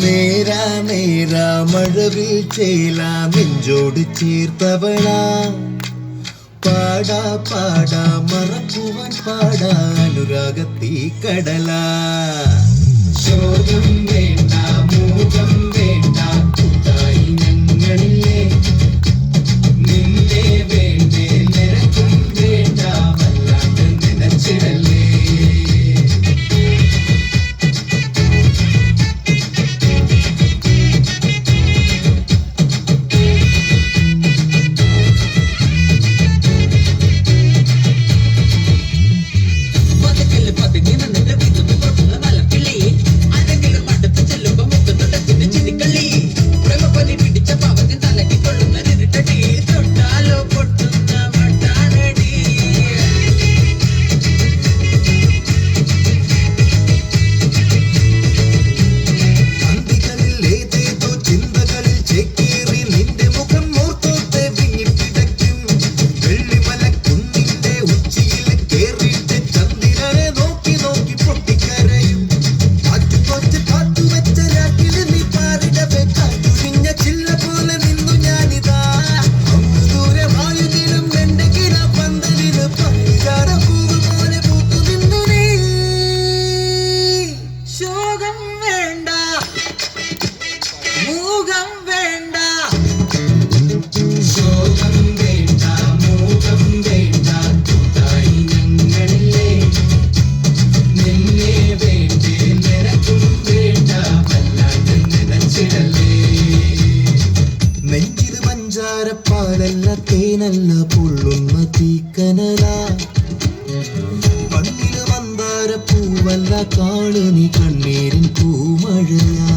നേരാ നേരാ മഴവിൽ ചേലാ നെഞ്ചോട് ചേർത്തവളാ പാടാ പാടാ മറക്കുവാൻ പാടാ അനുരാഗത്തീ കടലാ ശോകം വേണ്ട മൂകം വേണ്ട കൂട്ടായി ഞങ്ങളില്ലേ നിന്നെ വേണ്ടേ നിനക്കും വേണ്ട വല്ലാണ്ട് നനച്ചിടല്ലേ പാലല്ല തേനല്ല പൊള്ളുന്ന തീക്കനല മണ്ണില് മന്ദാര പൂവല്ല കാണു നീ കണ്ണീരിൻ പൂമഴയാ